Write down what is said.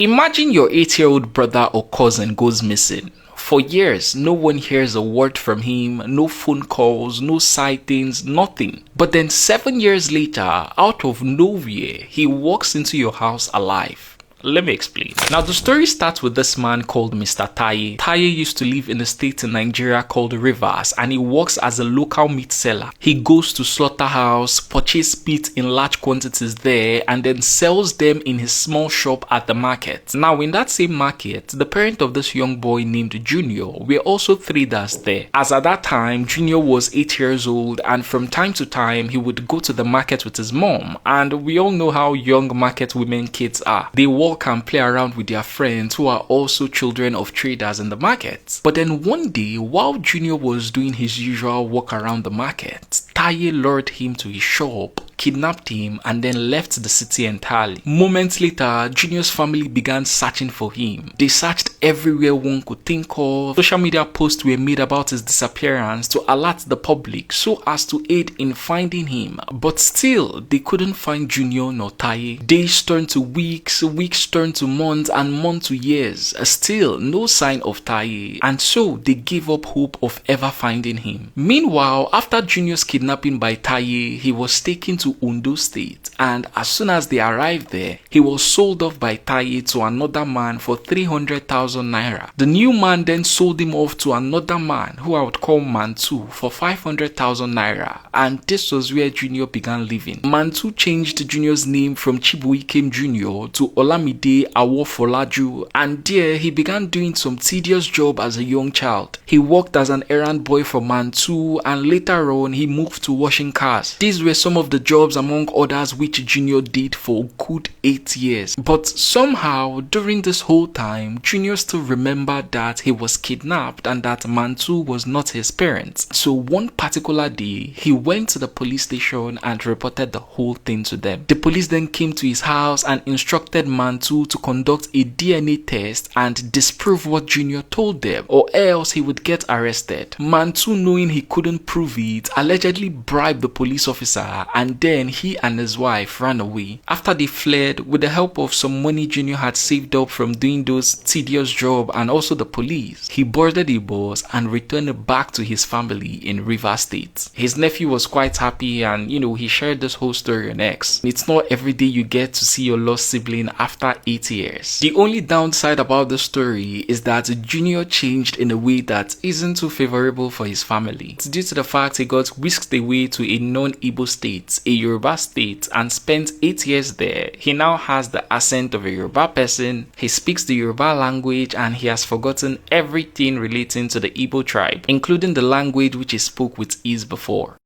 Imagine your 8-year-old brother or cousin goes missing. For years, no one hears a word from him, no phone calls, no sightings, nothing. But then 7 years later, out of nowhere, he walks into your house alive. Let me explain. Now, the story starts with this man called Mr. Taye. Taye used to live in a state in Nigeria called Rivers, and he works as a local meat seller. He goes to slaughterhouse, purchases meat in large quantities there, and then sells them in his small shop at the market. Now, in that same market, the parent of this young boy named Junior were also traders there. As at that time, Junior was 8 years old, and from time to time, he would go to the market with his mom. And we all know how young market women kids are. They walk and play around with their friends who are also children of traders in the market. But then one day, while Junior was doing his usual walk around the market, Taye lured him to his shop, kidnapped him, and then left the city entirely. Moments later, Junior's family began searching for him. They searched everywhere one could think of. Social media posts were made about his disappearance to alert the public so as to aid in finding him. But still, they couldn't find Junior nor Taye. Days turned to weeks, weeks turned to months, and months to years. Still, no sign of Taye, and so they gave up hope of ever finding him. Meanwhile, after Junior's kidnapping by Taye, he was taken to Ondo State, and as soon as they arrived there, he was sold off by Taye to another man for 300,000 naira. The new man then sold him off to another man who I would call Mantu for 500,000 naira, and this was where Junior began living. Mantu changed Junior's name from Chibuikem Junior to Olamide Awofolaju, and there he began doing some tedious job as a young child. He worked as an errand boy for Mantu, and later on he moved to washing cars. These were some of the jobs among others which Junior did for a good 8 years. But somehow during this whole time, Junior still remembered that he was kidnapped and that Mantu was not his parents. So one particular day, he went to the police station and reported the whole thing to them. The police then came to his house and instructed Mantu to conduct a DNA test and disprove what Junior told them, or else he would get arrested. Mantu, knowing he couldn't prove it, allegedly bribed the police officer, and then he and his wife ran away. After they fled, with the help of some money Junior had saved up from doing those tedious jobs and also the police, he boarded a bus and returned back to his family in Rivers State. His nephew was quite happy, and he shared this whole story on X. It's not every day you get to see your lost sibling after 8 years. The only downside about the story is that Junior changed in a way that isn't too favorable for his family. It's due to the fact he got whisked away to a non-Igbo state, a Yoruba state, and spent 8 years there. He now has the accent of a Yoruba person, he speaks the Yoruba language, and he has forgotten everything relating to the Igbo tribe, including the language which he spoke with ease before.